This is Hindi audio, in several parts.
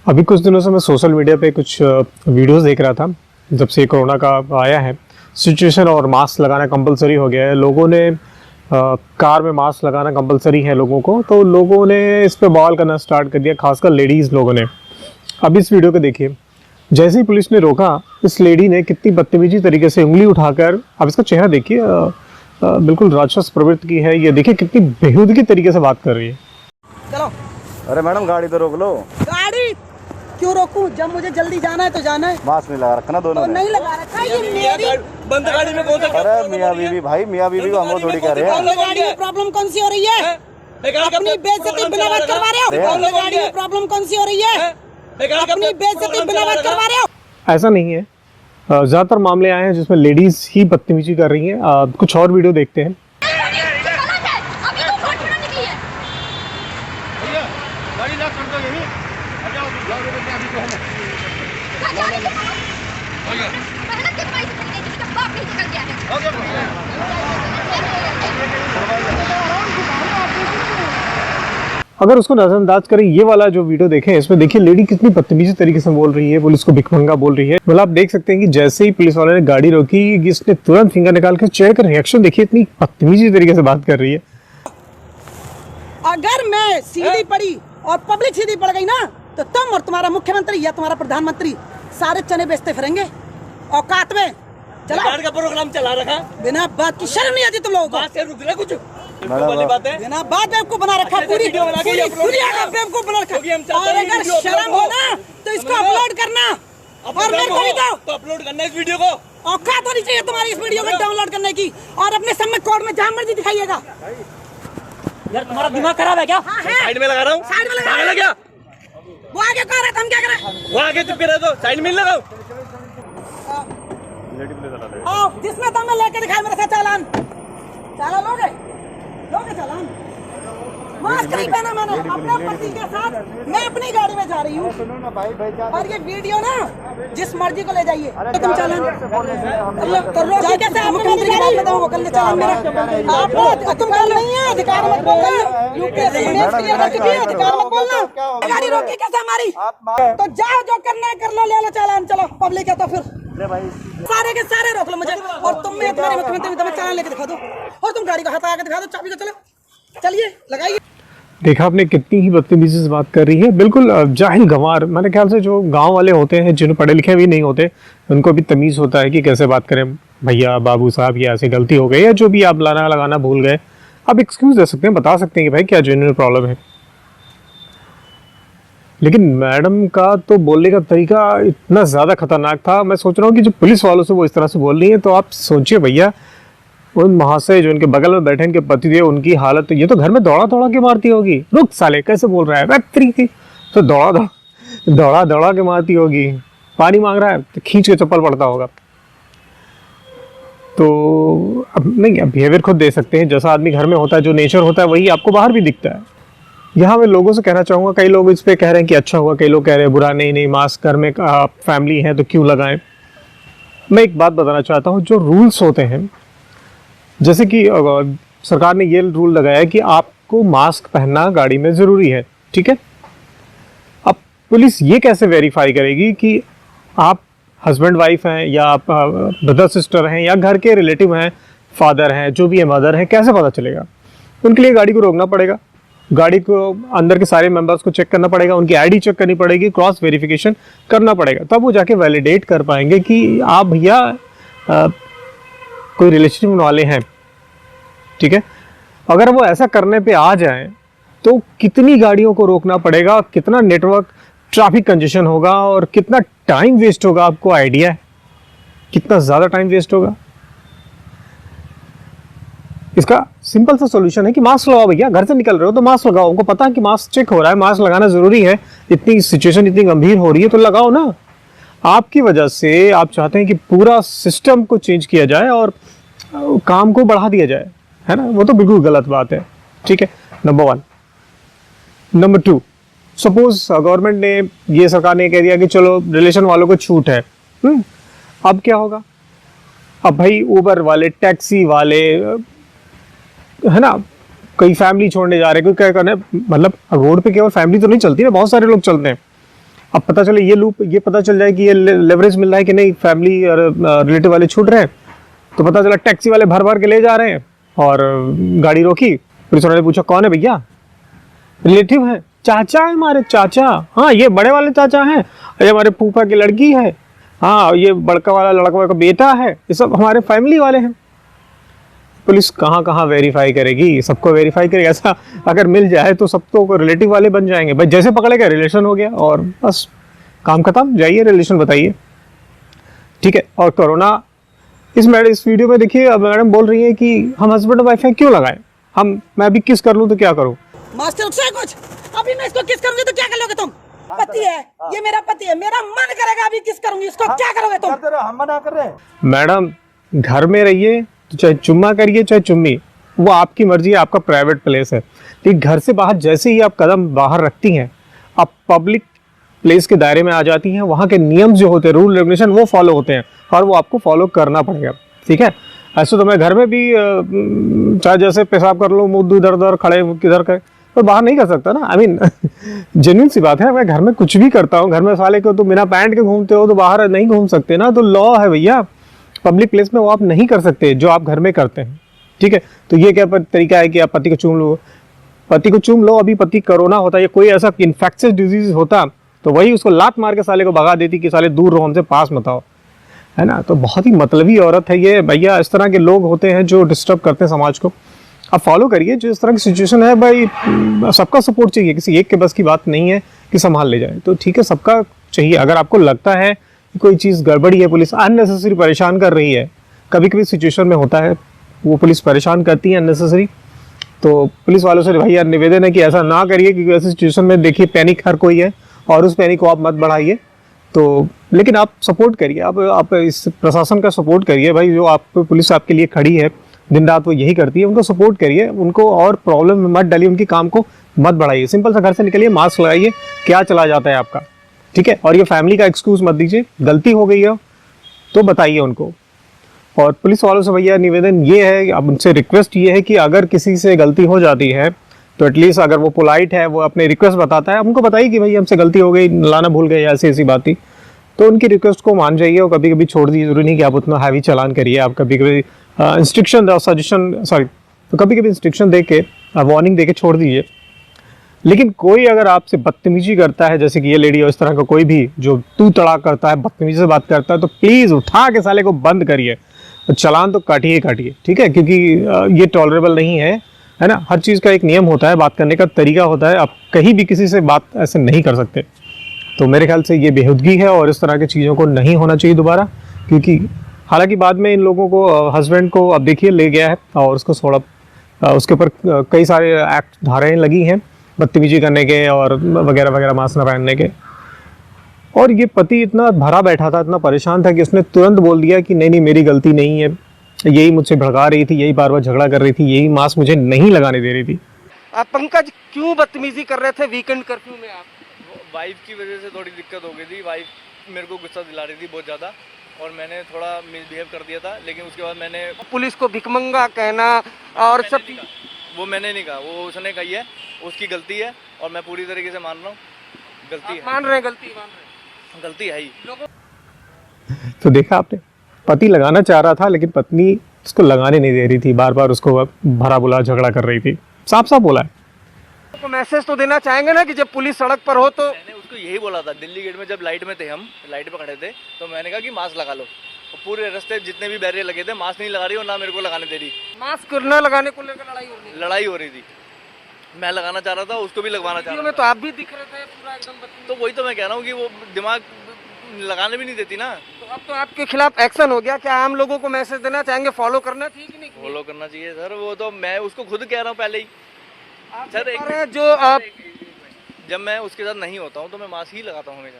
अभी कुछ दिनों से मैं सोशल मीडिया पे कुछ वीडियोस देख रहा था। जब से कोरोना का आया है सिचुएशन और मास्क लगाना कंपलसरी हो गया है, लोगों ने कार में मास्क लगाना कंपलसरी है लोगों को, तो लोगों ने इस पे बवाल करना स्टार्ट कर दिया, खासकर लेडीज़ लोगों ने। अब इस वीडियो को देखिए, जैसे ही पुलिस ने रोका, इस लेडी ने कितनी बदतमीजी तरीके से उंगली उठाकर, अब इसका चेहरा देखिए, बिल्कुल राक्षस प्रवृत्ति की है। ये देखिए कितनी बेहूदगी तरीके से बात कर रही है। चलो। अरे मैडम गाड़ी तो रोक लो। गाड़ी क्यों रोकूं? जब मुझे जल्दी जाना है तो जाना है। मास्क नहीं लगा रखा ना दोनों तो ने। नहीं लगा रखा है, ये मेरी बंद गाड़ी में कौन सा? अरे मियाँ बीवी भाई, मियाँ बीवी को हम लोग थोड़ी कह रहे हैं। गाड़ी में प्रॉब्लम कौन सी हो रही है? अपनी बेइज्जती बिना बात करवा रहे हो। गाड़ी में प्रॉब्लम कौन सी हो रही है? अपनी बेइज्जती बिना बात करवा रहे हो। ऐसा नहीं है, ज़्यादातर मामले आए हैं जिसमें लेडीज़ ही बदतमीजी कर रही हैं। कुछ और वीडियो देखते हैं। अगर उसको नजरअंदाज करें, ये वाला जो वीडियो देखें, इसमें देखिए लेडी कितनी बदतमीजी तरीके से बोल रही है, पुलिस को भिखमंगा बोल रही है। मतलब आप देख सकते हैं कि जैसे ही पुलिस वाले ने गाड़ी रोकी, इसने तुरंत फिंगर निकाल के चेक का रिएक्शन देखिए, इतनी बदतमीजी तरीके से बात कर रही है। अगर मैं सीधी पड़ी और पब्लिक सीधी पड़ गई ना, तो तुम और तुम्हारा मुख्यमंत्री या तुम्हारा प्रधानमंत्री सारे चने बेचते फिरेंगे औकात में। चला गाड़ी का प्रोग्राम चला रखा, बिना बात की शर्म नहीं आती तुम लोगों को। बात से रुक रहा कुछ वाली बात है। बिना बात बेवकूफ बना रखा, पूरी दुनिया का बेवकूफ बना रखा। और अगर शर्म हो ना तो इसको अपलोड करना, और मेरे को भी दो तो अपलोड करना इस वीडियो को। औकात होनी चाहिए तुम्हारी इस वीडियो को डाउनलोड करने की, और अपने सबमिट कोड में जहाँ मर्जी दिखाइएगा। यार तुम्हारा दिमाग खराब है क्या? हाँ है। साइड में लगा रहा हूँ। साइड में लगा क्या? वो आगे कह रहा था, हम क्या करें? वो आगे चुप रहे तो साइड में लगाओ। आओ, जिसमें दम है लेके दिखाए मेरे साथ चालान। चालान लोगे चालान। मास्क नहीं पहना मैंने, अपने पति के साथ मैं अपनी गाड़ी में जा रही हूँ। और ये वीडियो ना जिस मर्जी को ले जाइए, तो तुम चालान तो रोकी कैसे? आप मुख्यमंत्री के बात बताओ, कर ले चालान मेरा। आप तुम कल नहीं है, अधिकार मत बोलना। यूपीएससी मेंस क्लियर कर चुकी है, अधिकार मत बोलना। गाड़ी रोकी कैसे हमारी? तो जाओ, जो करना है कर लो, ले लो चालान। चलो पब्लिक है तो फिर सारे के सारे रोक लो मुझे, और तुम में तुम्हारे मुख्यमंत्री तुम्हें चालान लेके दिखा दो, और तुम गाड़ी को हटा के दिखा दो, चाबी को। चलो चलिए लगाइए। देखा आपने कितनी ही बदतमीजी से बात कर रही है, बिल्कुल जाहिल गंवार। मेरे ख्याल से जो गांव वाले होते हैं, जिन्हें पढ़े लिखे भी नहीं होते, उनको भी तमीज़ होता है कि कैसे बात करें। भैया, बाबू साहब, ये ऐसी गलती हो गई, या जो भी आप लाना लगाना भूल गए, आप एक्सक्यूज़ दे सकते हैं, बता सकते हैं कि भाई क्या जेन्युइन प्रॉब्लम है। लेकिन मैडम का तो बोलने का तरीका इतना ज़्यादा खतरनाक था। मैं सोच रहा हूँ कि जो पुलिस वालों से वो इस तरह से बोल रही है, तो आप सोचिए भैया, उन महाशय जो उनके बगल में बैठे, इनके पतिदेव, उनकी हालत तो, ये तो घर में दौड़ा दौड़ा के मारती होगी। रुक साले, कैसे बोल रहा है बैतरी की, तो दौड़ा दौड़ा के मारती होगी। पानी मांग रहा है तो खींच के चप्पल पड़ता होगा। तो अब नहीं, अब बिहेवियर खुद दे सकते हैं, जैसा आदमी घर में होता है, जो नेचर होता है, वही आपको बाहर भी दिखता है। यहाँ मैं लोगों से कहना चाहूँगा, कई लोग इस पे कह रहे हैं कि अच्छा हुआ, कई लोग कह रहे हैं बुरा। नहीं, मास्क घर में फैमिली है तो क्यों लगाएं। मैं एक बात बताना चाहता हूँ, जो रूल्स होते हैं, जैसे कि सरकार ने ये रूल लगाया है कि आपको मास्क पहनना गाड़ी में ज़रूरी है, ठीक है। अब पुलिस ये कैसे वेरीफाई करेगी कि आप हस्बैंड वाइफ हैं, या आप ब्रदर सिस्टर हैं, या घर के रिलेटिव हैं, फादर हैं, जो भी है, मदर है, कैसे पता चलेगा? उनके लिए गाड़ी को रोकना पड़ेगा, गाड़ी को अंदर के सारे मेंबर्स को चेक करना पड़ेगा, उनकी आईडी चेक करनी पड़ेगी, क्रॉस वेरिफिकेशन करना पड़ेगा, तब वो जाके वैलिडेट कर पाएंगे कि आप भैया कोई रिलेशनशिप वाले हैं, ठीक है। अगर वो ऐसा करने पे आ जाएं, तो कितनी गाड़ियों को रोकना पड़ेगा, कितना नेटवर्क ट्रैफिक कंजेशन होगा, और कितना टाइम वेस्ट होगा। आपको आइडिया है कितना ज़्यादा टाइम वेस्ट होगा? इसका सिंपल सा सॉल्यूशन है कि मास्क लगाओ भैया। घर से निकल रहे हो तो मास्क लगाओ, उनको पता है कि मास्क चेक हो रहा है, मास्क लगाना ज़रूरी है, इतनी सिचुएशन इतनी गंभीर हो रही है, तो लगाओ ना। आपकी वजह से आप चाहते हैं कि पूरा सिस्टम को चेंज किया जाए और काम को बढ़ा दिया जाए, है ना? वो तो बिल्कुल गलत बात है, ठीक है, नंबर 1। नंबर 2, सपोज गवर्नमेंट ने, ये सरकार ने कह दिया कि चलो रिलेशन वालों को छूट है, अब क्या होगा? अब भाई ऊबर वाले, टैक्सी वाले, है ना, कई फैमिली छोड़ने जा रहे हैं, क्योंकि क्या करना है, मतलब रोड पे केवल फैमिली तो नहीं चलती ना, बहुत सारे लोग चलते हैं। अब पता चले ये लूप, ये पता चल जाए कि ये लेवरेज मिल रहा है कि नहीं, फैमिली और रिलेटिव वाले छूट रहे हैं, तो पता चला टैक्सी वाले भर भर के ले जा रहे हैं और गाड़ी रोकी, पुलिस वाले ने पूछा कौन है भैया, रिलेटिव है, चाचा है हमारे, चाचा, हाँ ये बड़े वाले चाचा हैं, ये हमारे फूफा की लड़की है, हाँ ये बड़का वाला लड़का का बेटा है, ये सब हमारे फैमिली वाले हैं। पुलिस कहाँ कहाँ वेरीफाई करेगी, सबको वेरीफाई करेगी? ऐसा अगर मिल जाए तो सब तो रिलेटिव वाले बन जाएंगे भाई, जैसे पकड़ेगा रिलेशन हो गया और बस काम खत्म, जाइए रिलेशन बताइए, ठीक है। और कोरोना इस वीडियो में देखिए, अब मैडम बोल रही है कि हम हस्बैंड वाइफ हैं, क्यों लगाए, मैं अभी किस कर लूँ तो क्या करूँ? मास्टर उससे कुछ, अभी मैं इसको किस करूंगी तो क्या कर लोगे तुम? पति है, ये मेरा पति है, मेरा मन करेगा अभी किस करूंगी, इसको क्या करोगे तुम? हम मना कर रहे हैं मैडम घर में रहिए तो चाहे चुम्मा करिए चाहे चुम्मी, वो आपकी मर्जी है, आपका प्राइवेट प्लेस है। लेकिन घर से बाहर जैसे ही आप कदम बाहर रखती हैं, आप पब्लिक प्लेस के दायरे में आ जाती हैं, वहाँ के नियम जो होते हैं, रूल रेगुलेशन, वो फॉलो होते हैं और वो आपको फॉलो करना पड़ेगा, ठीक है। ऐसे तो मैं घर में भी चाहे जैसे पेशाब कर लो, मुँह इधर उधर खड़े किधर करे, पर बाहर नहीं कर सकता ना। आई मीन जेन्युइन सी बात है, मैं घर में कुछ भी करता हूँ, घर में साले को तो बिना पैंट के घूमते हो तो बाहर नहीं घूम सकते ना, तो लॉ है भैया, पब्लिक प्लेस में वो आप नहीं कर सकते जो आप घर में करते हैं, ठीक है। तो ये क्या तरीका है कि आप पति को चूम लो, पति को चूम लो, अभी पति कोरोना होता है, कोई ऐसा इन्फेक्शियस डिजीज होता तो वही उसको लात मार के साले को भगा देती कि साले दूर रहो हमसे, पास मत आओ, है ना। तो बहुत ही मतलबी औरत है ये भैया, इस तरह के लोग होते हैं जो डिस्टर्ब करते हैं समाज को। आप फॉलो करिए, जो इस तरह की सिचुएशन है भाई, सबका सपोर्ट चाहिए, किसी एक के बस की बात नहीं है कि संभाल ले जाए, तो ठीक है, सबका चाहिए। अगर आपको लगता है कि कोई चीज़ गड़बड़ी है, पुलिस अननेसेसरी परेशान कर रही है, कभी कभी सिचुएशन में होता है वो पुलिस परेशान करती है अननेसेसरी, तो पुलिस वालों से भैया निवेदन है कि ऐसा ना करिए, क्योंकि ऐसी सिचुएशन में देखिए पैनिक हर कोई है और उस पैनिक को आप मत बढ़ाइए। तो लेकिन आप सपोर्ट करिए, आप इस प्रशासन का सपोर्ट करिए भाई, जो आप पुलिस आपके लिए खड़ी है दिन रात वो यही करती है, उनको सपोर्ट करिए, उनको और प्रॉब्लम में मत डालिए, उनकी काम को मत बढ़ाइए, सिंपल सा घर से निकलिए, मास्क लगाइए, क्या चला जाता है आपका, ठीक है। और ये फैमिली का एक्सक्यूज मत दीजिए, गलती हो गई है तो बताइए उनको। और पुलिस वालों से भैया निवेदन ये है, अब उनसे रिक्वेस्ट ये है कि अगर किसी से गलती हो जाती है तो एटलीस्ट अगर वो पोलाइट है, वो अपने रिक्वेस्ट बताता है, उनको बताइए कि भाई हमसे गलती हो गई, लाना भूल गए, ऐसी ऐसी बात थी, तो उनकी रिक्वेस्ट को मान जाइए और कभी कभी छोड़ दीजिए। जरूरी नहीं कि आप उतना हैवी चालान करिए, आप कभी कभी इंस्ट्रक्शन दो, सजेशन सॉरी, तो कभी कभी इंस्ट्रक्शन दे के, वार्निंग दे के छोड़ दीजिए। लेकिन कोई अगर आपसे बदतमीजी करता है, जैसे कि ये लेडी और इस तरह का कोई भी जो तू तड़ाक करता है, बदतमीजी से बात करता है, तो प्लीज़ उठा के साले को बंद करिए, चालान तो काटिए, ठीक है, क्योंकि ये टॉलरेबल नहीं है ना। हर चीज़ का एक नियम होता है, बात करने का तरीका होता है, आप कहीं भी किसी से बात ऐसे नहीं कर सकते। तो मेरे ख्याल से ये बेहूदगी है और इस तरह की चीज़ों को नहीं होना चाहिए दोबारा, क्योंकि हालांकि बाद में इन लोगों को, हस्बैंड को अब देखिए ले गया है और उसको थोड़ा उसके ऊपर कई सारे एक्ट धाराएँ लगी हैं बदतमीजी करने के और वगैरह वगैरह, मास्क न पहनने के। और ये पति इतना भरा बैठा था, इतना परेशान था कि उसने तुरंत बोल दिया कि नहीं मेरी गलती नहीं है, यही मुझसे भड़का रही थी, यही बार बार झगड़ा कर रही थी, यही मास्क मुझे नहीं लगाने दे रही थी। आप पंकज क्यों बदतमीजी कर रहे थे वीकेंड कर्फ्यू में? आप वाइफ की वजह से थोड़ी दिक्कत हो गई थी, वाइफ मेरे को गुस्सा दिला रही थी बहुत ज़्यादा और मैंने थोड़ा मिसबिहेव कर दिया था, लेकिन उसके बाद मैंने पुलिस को भिखमंगा कहना और सब, वो मैंने नहीं कहा, वो उसने कही है, उसकी गलती है और मैं पूरी तरीके से मान रहा हूँ, गलती है, मान रहे हैं गलती है ही। तो देखा आपने, पति लगाना चाह रहा था लेकिन पत्नी उसको लगाने नहीं दे रही थी, बार बार उसको भरा बुला झगड़ा कर रही थी, साफ साफ बोला है। तो मैसेज तो देना चाहेंगे ना कि जब पुलिस सड़क पर हो तो। मैंने उसको यही बोला था, दिल्ली गेट में जब लाइट में थे, हम लाइट पे खड़े थे, तो मैंने कहा कि मास्क लगा लो, और पूरे रास्ते जितने भी बैरियर लगे थे मास्क नहीं लगा रही और ना मेरे को लगाने दे रही, मास्क न लगाने को लेकर लड़ाई हो रही थी। मैं लगाना चाह रहा था, उसको भी लगवाना चाह रहा था, तो आप भी दिख रहे थे पूरा एकदम। तो वही तो मैं कह रहा हूँ कि वो दिमाग लगाने भी नहीं देती ना। तो अब तो आपके खिलाफ एक्शन हो गया, क्या आम लोगों को मैसेज देना चाहेंगे, फॉलो करना चाहिए कि नहीं? फॉलो करना चाहिए सर, वो तो मैं उसको खुद कह रहा हूँ पहले ही सर। जो आप, जब मैं उसके साथ नहीं होता हूँ तो मैं मास्क ही लगाता हूँ हमेशा।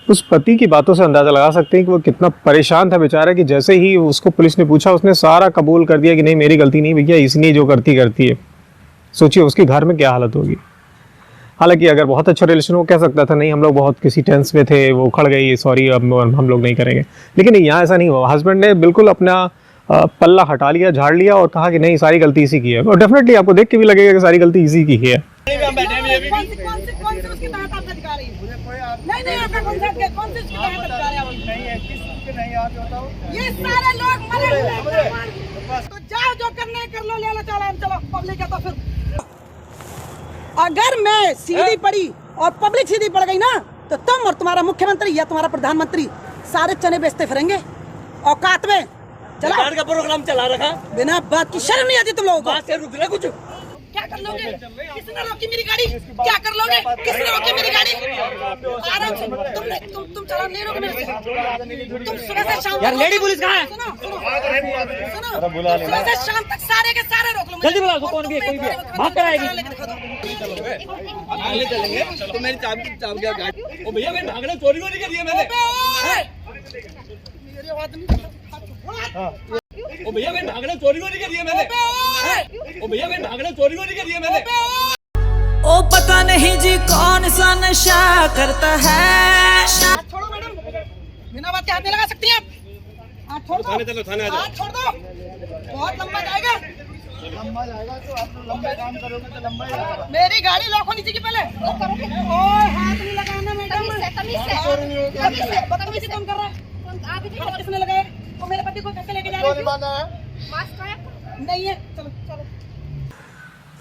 उस पति की बातों से अंदाजा लगा सकते हैं कि वो कितना परेशान था बेचारा, कि जैसे ही उसको पुलिस ने पूछा उसने सारा कबूल कर दिया कि नहीं मेरी गलती नहीं भैया, इसने जो करती है। सोचिए उसके घर में क्या हालत होगी। हालांकि अगर बहुत अच्छा रिलेशन हो कह सकता था नहीं हम लोग बहुत किसी टेंस में थे, वो उखड़ गई, सॉरी अब हम लोग नहीं करेंगे, लेकिन यहाँ ऐसा नहीं हुआ। हस्बैंड ने बिल्कुल अपना पल्ला हटा लिया, झाड़ लिया और कहा कि नहीं सारी गलती इसी की है। और डेफिनेटली आपको देख के भी लगेगा कि सारी गलती इसी की है। कौन सी सी उसके तहत आपने दिखा रही है? नहीं आपका कौन सी उसके तहत दिखा रहे हैं? नहीं है, किस उसके नहीं आप बताओ। ये सारे लोग मरे हुए हैं। तो जाओ जो करने कर लो, ले लो चालान, चलो पब्लिक है तो फिर। अगर मैं सीधी पड़ी और पब्लिक सीधी पड़ गई ना, तो तुम और तुम्हारा मुख्यमंत्री या तुम्हारा प्रधानमंत्री सारे चने बेचते फिरेंगे औकात में। चला का प्रोग्राम चला रखा, बिना बात की शर्म नहीं आती तुम लोगों को? बात से रुक रहा कुछ। क्या कर लोगे? किसने रोकी मेरी गाड़ी? क्या कर लोगे? किसने रोकी मेरी गाड़ी? आराम से तुम चालान नहीं रोके मेरे से। तुम सुबह से शाम यार लेडी पुलिस कहाँ है? सुनो सुबह से शाम तक सारे के सारे रोक लो। जल्दी बुलाओ, कौन भी है, कोई भी है, भाग कर आएगी। ले चलेंगे तो मेरी चाबी गाड़ी। ओ भैया मैं भागना चोरी नहीं करी है मैंने। ओ भैया मैं भागना चोरी नहीं करी है मैंने। ओ भैया मैं भागना चोरी नहीं करी है मैंने। ओ पता नहीं जी कौन सा नशा करता है। छोड़ो मैडम, बिना बात के हाथ नहीं लगा सकती आप। हाथ छोड़ दो, चलो थाने आ जाओ। हाथ छोड़ दो, बहुत लंबा जाएगा। तो आप लोग लंबे काम करोगे तो लंबा ही जाएगा। मेरी गाड़ी लॉक होनी चाहिए पहले। ओए हाथ नहीं लगाना मैडम। बदतमीजी कम कर रहा है। हाथ किसने लगाए? वो मेरे पति को कैसे लेके जा रहे हैं? नहीं है, चलो चलो।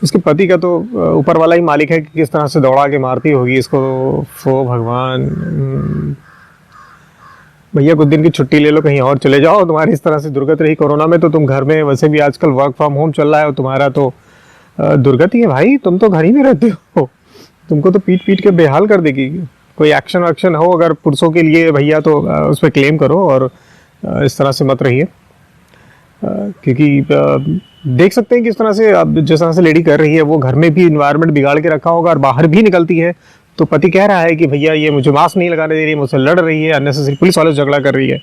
उसके पति का तो ऊपर वाला ही मालिक है कि किस तरह से दौड़ा के मारती होगी इसको। फो भगवान, भैया कुछ दिन की छुट्टी ले लो, कहीं और चले जाओ। तुम्हारी इस तरह से दुर्गति रही कोरोना में तो तुम घर में, वैसे भी आजकल वर्क फ्रॉम होम चल रहा है और तुम्हारा तो दुर्गति है भाई। तुम तो घर ही में रहते हो, तुमको तो पीट पीट के बेहाल कर देगी। कोई एक्शन वैक्शन हो अगर पुरुषों के लिए भैया तो उस पर क्लेम करो और इस तरह से मत रहिए। क्योंकि देख सकते हैं कि इस तरह से अब जिस तरह से लेडी कर रही है वो घर में भी इन्वायरमेंट बिगाड़ के रखा होगा और बाहर भी निकलती है तो पति कह रहा है कि भैया ये मुझे मास्क नहीं लगाने दे रही है, मुझसे लड़ रही है, अननेसेसरी पुलिस वालों से झगड़ा कर रही है।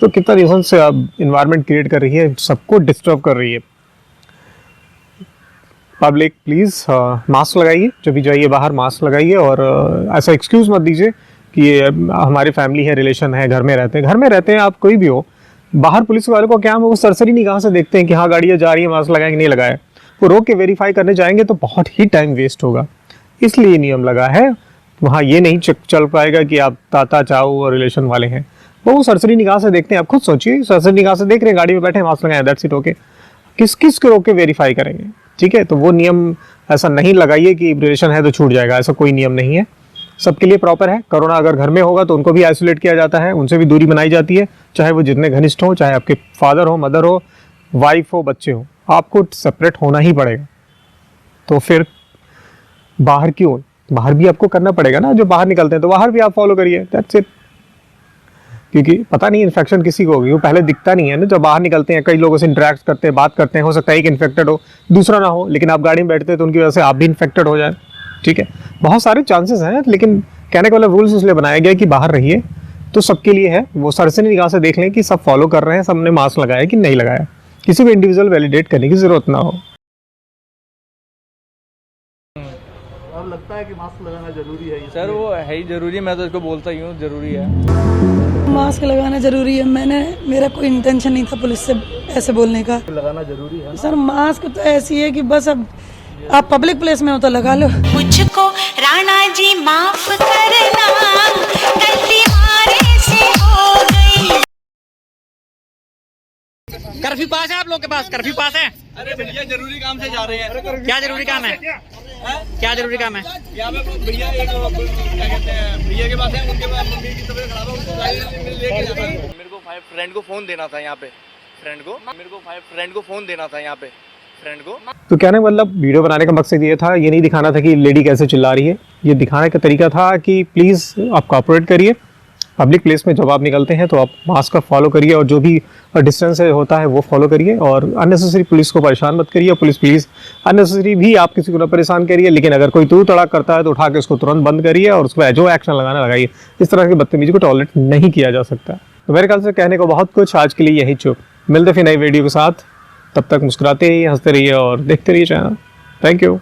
तो कितना रीजन से अब इन्वायरमेंट क्रिएट कर रही है, सबको डिस्टर्ब कर रही है। पब्लिक प्लीज़ मास्क लगाइए, जब भी जाइए बाहर मास्क लगाइए और ऐसा एक्सक्यूज़ मत दीजिए कि ये हमारी फैमिली है, रिलेशन है, घर में रहते हैं। घर में रहते हैं आप, कोई भी हो, बाहर पुलिस वालों को क्या है, वो सरसरी निगाह से देखते हैं कि हाँ गाड़ियाँ जा रही है, मास्क लगाएंगे नहीं लगाए। वो रोक के वेरीफाई करने जाएंगे तो बहुत ही टाइम वेस्ट होगा, इसलिए नियम लगा है। वहाँ ये नहीं चल पाएगा कि आप ताता चाऊ और रिलेशन वाले हैं। वो सरसरी निगाह से देखते हैं। आप खुद सोचिए, सरसरी निगाह से देख रहे हैं, गाड़ी में बैठे मास्क लगाए, दैट्स इट, ओके। किस किस को रोक के वेरीफाई करेंगे? ठीक है, तो वो नियम ऐसा नहीं लगाइए कि रिलेशन है तो छूट जाएगा, ऐसा कोई नियम नहीं है। सबके लिए प्रॉपर है। कोरोना अगर घर में होगा तो उनको भी आइसोलेट किया जाता है, उनसे भी दूरी बनाई जाती है, चाहे वो जितने घनिष्ठ हो, चाहे आपके फादर हो, मदर हो, वाइफ हो, बच्चे हो, आपको सेपरेट होना ही पड़ेगा। तो फिर बाहर क्यों? बाहर भी आपको करना पड़ेगा ना, जो बाहर निकलते हैं तो बाहर भी आप फॉलो करिए, दैट्स इट। क्योंकि पता नहीं इन्फेक्शन किसी को होगी, वो पहले दिखता नहीं है ना। जब बाहर निकलते हैं, कई लोगों से इंटरेक्ट करते हैं, बात करते हैं, हो सकता है एक इन्फेक्टेड हो, दूसरा ना हो, लेकिन आप गाड़ी में बैठते हैं तो उनकी वजह से आप भी इन्फेक्टेड हो जाए। ठीक है, बहुत सारे चांसेस हैं, लेकिन कहने का वाला रूल्स इसलिए बनाया गया कि बाहर रहिए तो सबके लिए है। वो सरसरी निगाह से देख लें कि सब फॉलो कर रहे हैं, सबने मास्क लगाया कि नहीं लगाया, किसी भी इंडिविजुअल वैलिडेट करने की जरूरत ना हो। अब लगता है कि मास्क लगाना जरूरी है सर वो है ही जरूरी, मैं तो इसको बोलता ही हूँ जरूरी है। मास्क लगाना जरूरी है। मेरा कोई इंटेंशन नहीं था पुलिस से ऐसे बोलने का। लगाना जरूरी है सर मास्क तो ऐसी है कि बस अब आप पब्लिक प्लेस में हो तो लगा लो। मुझको राणा जी माफ करना, गलती मारे से हो गई। कर्फ्यू पास है आप लोग के पास? कर्फ्यू पास है? अरे भैया जरूरी काम से जा रहे हैं। क्या जरूरी काम है? क्या जरूरी काम है? यहाँ पे भैया एक क्या कहते हैं, भैया के पास है, उनके पास मम्मी की तबीयत खराब है, उनको लेके जाना है। मेरे को फ्रेंड को फोन देना था यहाँ पे, फ्रेंड को फोन देना था यहाँ पे, फ्रेंड को। तो कहने का मतलब वीडियो बनाने का मकसद ये था, ये नहीं दिखाना था कि लेडी कैसे चिल्ला रही है। ये दिखाने का तरीका था कि प्लीज़ आप कोऑपरेट करिए। पब्लिक प्लेस में जब आप निकलते हैं तो आप मास्क का फॉलो करिए और जो भी डिस्टेंस होता है वो फॉलो करिए और अननेसेसरी पुलिस को परेशान मत करिए। पुलिस प्लीज़ अननेसेसरी भी आप किसी को ना परेशान करिए, लेकिन अगर कोई तू तड़ाक करता है तो उठा के उसको तुरंत बंद करिए और उस पर जो एक्शन लगाना लगाइए। इस तरह की बदतमीजी को टॉलरेट नहीं किया जा सकता। तो मेरे ख्याल से कहने को बहुत कुछ, आज के लिए यही चुप। मिलते फिर नई वीडियो के साथ, तब तक मुस्कुराते रहिए, हंसते रहिए और देखते रहिए चैनल। Thank you.